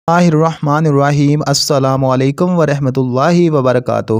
الرحمن الرحیم۔ السلام علیکم ورحمۃ اللہ وبرکاتہ۔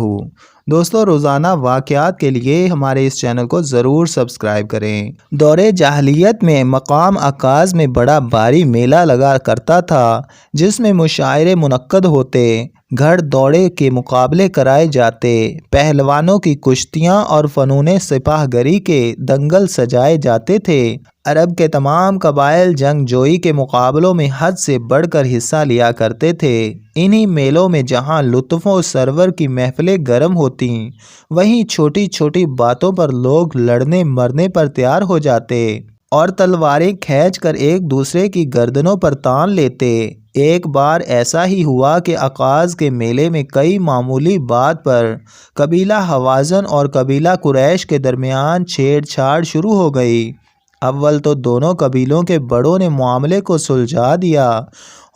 دوستو، روزانہ واقعات کے لیے ہمارے اس چینل کو ضرور سبسکرائب کریں۔ دور جاہلیت میں مقام عکاظ میں بڑا بھاری میلہ لگا کرتا تھا، جس میں مشاعرے منعقد ہوتے، گھڑ دوڑے کے مقابلے کرائے جاتے، پہلوانوں کی کشتیاں اور فنون سپاہ گری کے دنگل سجائے جاتے تھے۔ عرب کے تمام قبائل جنگ جوئی کے مقابلوں میں حد سے بڑھ کر حصہ لیا کرتے تھے۔ انہی میلوں میں جہاں لطف و سرور کی محفلیں گرم ہوتیں، وہیں چھوٹی چھوٹی باتوں پر لوگ لڑنے مرنے پر تیار ہو جاتے اور تلواریں کھینچ کر ایک دوسرے کی گردنوں پر تان لیتے۔ ایک بار ایسا ہی ہوا کہ عکاظ کے میلے میں کئی معمولی بات پر قبیلہ حوازن اور قبیلہ قریش کے درمیان چھیڑ چھاڑ شروع ہو گئی۔ اول تو دونوں قبیلوں کے بڑوں نے معاملے کو سلجھا دیا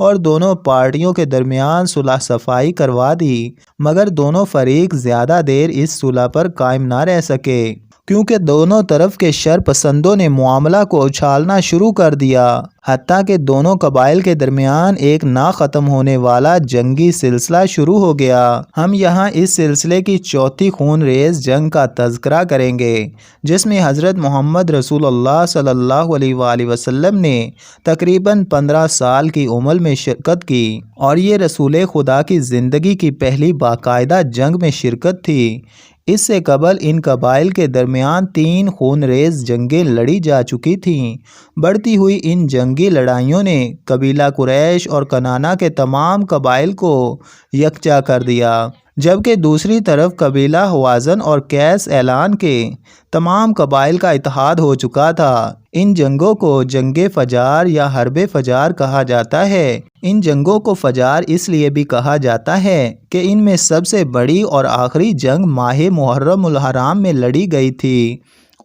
اور دونوں پارٹیوں کے درمیان صلح صفائی کروا دی، مگر دونوں فریق زیادہ دیر اس صلح پر قائم نہ رہ سکے، کیونکہ دونوں طرف کے شر پسندوں نے معاملہ کو اچھالنا شروع کر دیا، حتیٰ کہ دونوں قبائل کے درمیان ایک نہ ختم ہونے والا جنگی سلسلہ شروع ہو گیا۔ ہم یہاں اس سلسلے کی چوتھی خون ریز جنگ کا تذکرہ کریں گے، جس میں حضرت محمد رسول اللہ صلی اللہ علیہ وآلہ وسلم نے تقریباً 15 سال کی عمر میں شرکت کی، اور یہ رسول خدا کی زندگی کی پہلی باقاعدہ جنگ میں شرکت تھی۔ اس سے قبل ان قبائل کے درمیان 3 خون ریز جنگیں لڑی جا چکی تھیں۔ بڑھتی ہوئی ان جنگی لڑائیوں نے قبیلہ قریش اور کنانہ کے تمام قبائل کو یکجا کر دیا، جبکہ دوسری طرف قبیلہ حوازن اور قیس اعلان کے تمام قبائل کا اتحاد ہو چکا تھا۔ ان جنگوں کو جنگ فجار یا حرب فجار کہا جاتا ہے۔ ان جنگوں کو فجار اس لیے بھی کہا جاتا ہے کہ ان میں سب سے بڑی اور آخری جنگ ماہ محرم الحرام میں لڑی گئی تھی،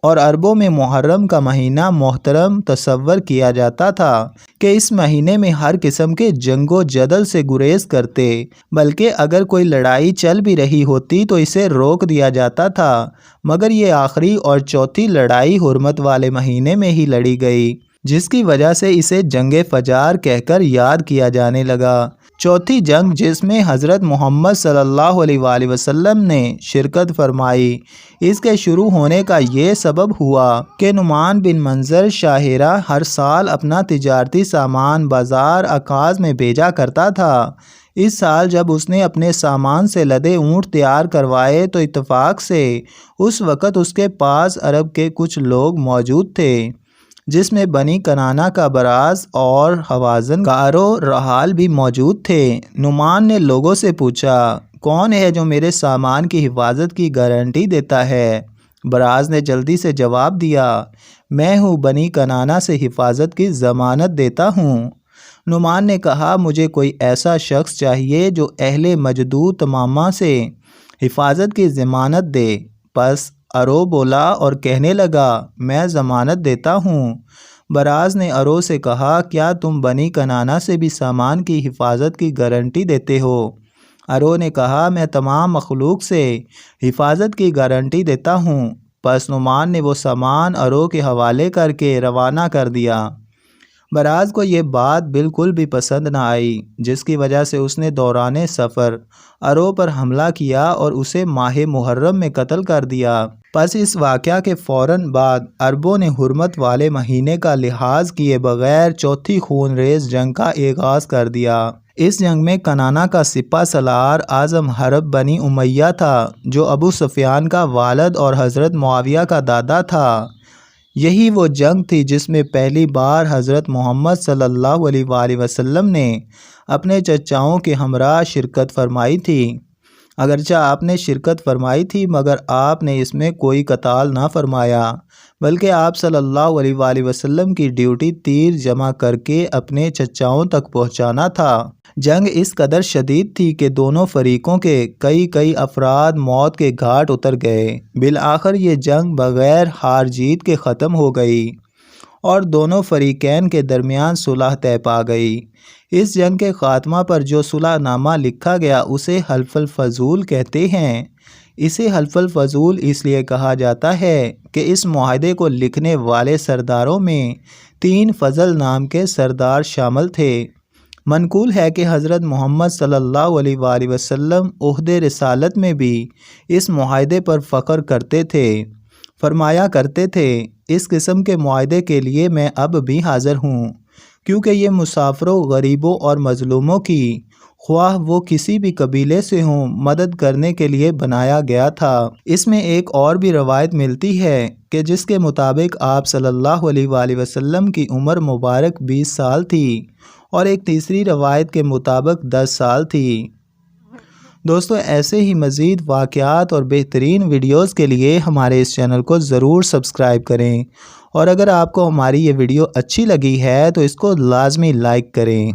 اور عربوں میں محرم کا مہینہ محترم تصور کیا جاتا تھا کہ اس مہینے میں ہر قسم کے جنگ و جدل سے گریز کرتے، بلکہ اگر کوئی لڑائی چل بھی رہی ہوتی تو اسے روک دیا جاتا تھا، مگر یہ آخری اور چوتھی لڑائی حرمت والے مہینے میں ہی لڑی گئی، جس کی وجہ سے اسے جنگ فجار کہہ کر یاد کیا جانے لگا۔ چوتھی جنگ، جس میں حضرت محمد صلی اللہ علیہ وآلہ وسلم نے شرکت فرمائی، اس کے شروع ہونے کا یہ سبب ہوا کہ نعمان بن منظر شاہرہ ہر سال اپنا تجارتی سامان بازار عکاظ میں بھیجا کرتا تھا۔ اس سال جب اس نے اپنے سامان سے لدے اونٹ تیار کروائے تو اتفاق سے اس وقت اس کے پاس عرب کے کچھ لوگ موجود تھے، جس میں بنی کنانہ کا براز اور حوازن کا ارو رحال بھی موجود تھے۔ نعمان نے لوگوں سے پوچھا، کون ہے جو میرے سامان کی حفاظت کی گارنٹی دیتا ہے؟ براز نے جلدی سے جواب دیا، میں ہوں، بنی کنانہ سے حفاظت کی ضمانت دیتا ہوں۔ نعمان نے کہا، مجھے کوئی ایسا شخص چاہیے جو اہل مجدو تمامہ سے حفاظت کی ضمانت دے۔ پس ارو بولا اور کہنے لگا، میں ضمانت دیتا ہوں۔ براز نے ارو سے کہا، کیا تم بنی کنانہ سے بھی سامان کی حفاظت کی گارنٹی دیتے ہو؟ ارو نے کہا، میں تمام مخلوق سے حفاظت کی گارنٹی دیتا ہوں۔ پس نعمان نے وہ سامان ارو کے حوالے کر کے روانہ کر دیا۔ براز کو یہ بات بالکل بھی پسند نہ آئی، جس کی وجہ سے اس نے دوران سفر ارو پر حملہ کیا اور اسے ماہ محرم میں قتل کر دیا۔ پس اس واقعہ کے فوراً بعد عربوں نے حرمت والے مہینے کا لحاظ کیے بغیر چوتھی خون ریز جنگ کا آغاز کر دیا۔ اس جنگ میں کنانہ کا سپہ سالار اعظم حرب بنی امیہ تھا، جو ابو سفیان کا والد اور حضرت معاویہ کا دادا تھا۔ یہی وہ جنگ تھی جس میں پہلی بار حضرت محمد صلی اللہ علیہ وآلہ وسلم نے اپنے چچاؤں کے ہمراہ شرکت فرمائی تھی۔ اگرچہ آپ نے شرکت فرمائی تھی، مگر آپ نے اس میں کوئی قتال نہ فرمایا، بلکہ آپ صلی اللہ علیہ وآلہ وسلم کی ڈیوٹی تیر جمع کر کے اپنے چچاؤں تک پہنچانا تھا۔ جنگ اس قدر شدید تھی کہ دونوں فریقوں کے کئی افراد موت کے گھاٹ اتر گئے۔ بالآخر یہ جنگ بغیر ہار جیت کے ختم ہو گئی اور دونوں فریقین کے درمیان صلح طے پا گئی۔ اس جنگ کے خاتمہ پر جو صلح نامہ لکھا گیا اسے حلف الفضول کہتے ہیں۔ اسے حلف الفضول اس لیے کہا جاتا ہے کہ اس معاہدے کو لکھنے والے سرداروں میں 3 فضل نام کے سردار شامل تھے۔ منقول ہے کہ حضرت محمد صلی اللہ علیہ وآلہ وسلم عہد رسالت میں بھی اس معاہدے پر فخر کرتے تھے، فرمایا کرتے تھے، اس قسم کے معاہدے کے لیے میں اب بھی حاضر ہوں، کیونکہ یہ مسافروں، غریبوں اور مظلوموں کی، خواہ وہ کسی بھی قبیلے سے ہوں، مدد کرنے کے لیے بنایا گیا تھا۔ اس میں ایک اور بھی روایت ملتی ہے کہ جس کے مطابق آپ صلی اللہ علیہ وآلہ وسلم کی عمر مبارک 20 سال تھی، اور ایک تیسری روایت کے مطابق 10 سال تھی۔ دوستو، ایسے ہی مزید واقعات اور بہترین ویڈیوز کے لیے ہمارے اس چینل کو ضرور سبسکرائب کریں، اور اگر آپ کو ہماری یہ ویڈیو اچھی لگی ہے تو اس کو لازمی لائک کریں۔